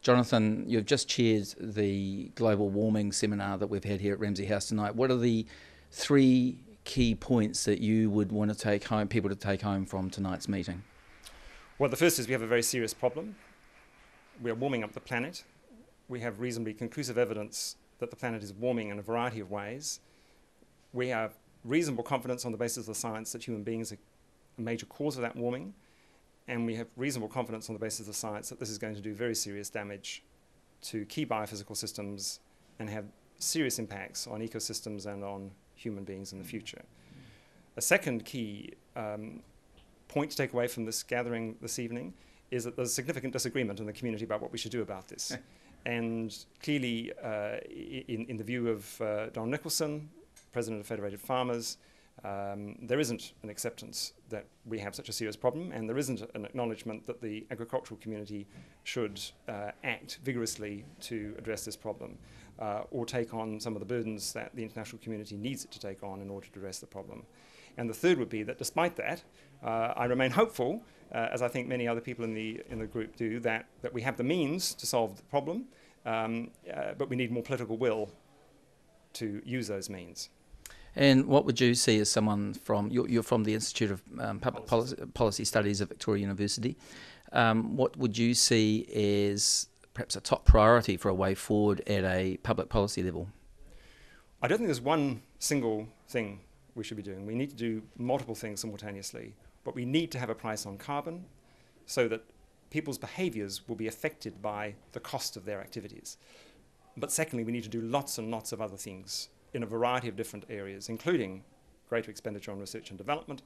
Jonathan, you've just chaired the global warming seminar that we've had here at Ramsay House tonight. What are the 3 key points that you would want to take home, people to take home from tonight's meeting? Well, the first is we have a very serious problem. We are warming up the planet. We have reasonably conclusive evidence that the planet is warming in a variety of ways. We have reasonable confidence on the basis of the science that human beings are a major cause of that warming. And we have reasonable confidence on the basis of the science that this is going to do very serious damage to key biophysical systems and have serious impacts on ecosystems and on human beings in the future. A second key point to take away from this gathering this evening is that there's significant disagreement in the community about what we should do about this. And clearly, in the view of Don Nicholson, President of Federated Farmers, there isn't an acceptance that we have such a serious problem, and there isn't an acknowledgement that the agricultural community should act vigorously to address this problem, or take on some of the burdens that the international community needs it to take on in order to address the problem. And the third would be that despite that, I remain hopeful, as I think many other people in the group do, that we have the means to solve the problem, but we need more political will to use those means. And what would you see as someone from, you're from the Institute of Public Policy Studies at Victoria University, what would you see as perhaps a top priority for a way forward at a public policy level? I don't think there's one single thing we should be doing. We need to do multiple things simultaneously, but we need to have a price on carbon so that people's behaviours will be affected by the cost of their activities. But secondly, we need to do lots and lots of other things in a variety of different areas, including greater expenditure on research and development,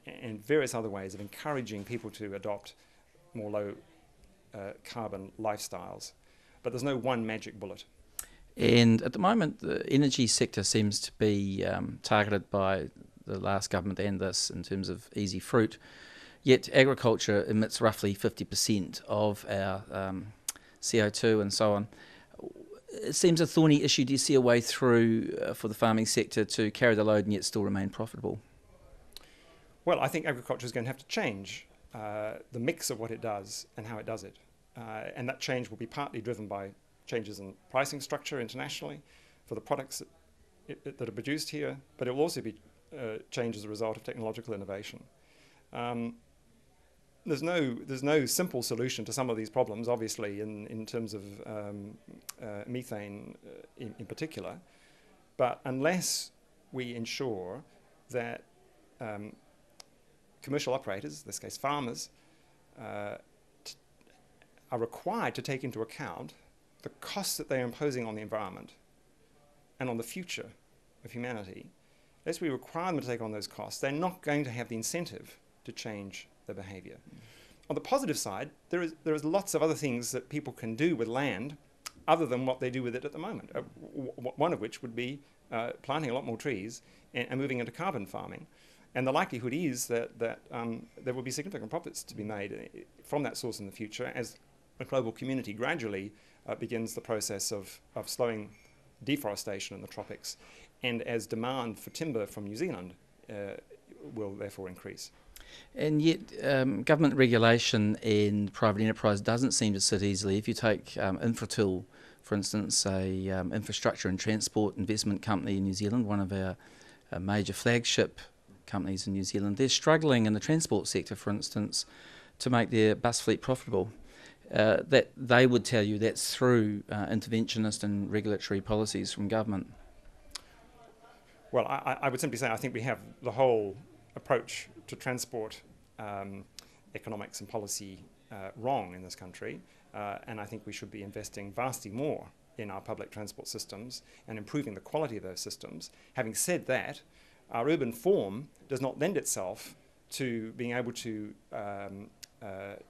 and various other ways of encouraging people to adopt more low carbon lifestyles. But there's no one magic bullet. And at the moment, the energy sector seems to be targeted by the last government and this in terms of easy fruit, yet agriculture emits roughly 50% of our CO2 and so on. It seems a thorny issue. Do you see a way through for the farming sector to carry the load and yet still remain profitable? Well, I think agriculture is going to have to change the mix of what it does and how it does it. And that change will be partly driven by changes in pricing structure internationally for the products that are produced here, but it will also be changed as a result of technological innovation. There's no simple solution to some of these problems, obviously, in terms of methane in particular. But unless we ensure that commercial operators, in this case farmers, are required to take into account the costs that they're imposing on the environment and on the future of humanity, unless we require them to take on those costs, they're not going to have the incentive to change their behaviour. On the positive side, there is lots of other things that people can do with land other than what they do with it at the moment. One of which would be planting a lot more trees and moving into carbon farming. And the likelihood is that there will be significant profits to be made from that source in the future as the global community gradually begins the process of slowing deforestation in the tropics, and as demand for timber from New Zealand will therefore increase. And yet government regulation and private enterprise doesn't seem to sit easily. If you take Infratil, for instance, a infrastructure and transport investment company in New Zealand, one of our major flagship companies in New Zealand, they're struggling in the transport sector, for instance, to make their bus fleet profitable. That they would tell you that's through interventionist and regulatory policies from government. Well, I would simply say I think we have the whole approach to transport economics and policy wrong in this country, and I think we should be investing vastly more in our public transport systems and improving the quality of those systems. Having said that, our urban form does not lend itself to being able to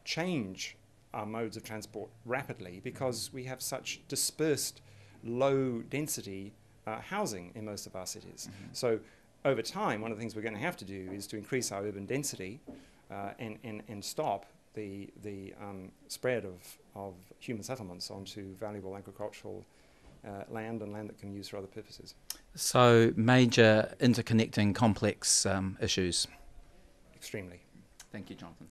change our modes of transport rapidly because we have such dispersed, low-density housing in most of our cities. So over time, one of the things we're going to have to do is to increase our urban density and stop the spread of human settlements onto valuable agricultural land and land that can be used for other purposes. So major interconnecting complex issues. Extremely. Thank you, Jonathan.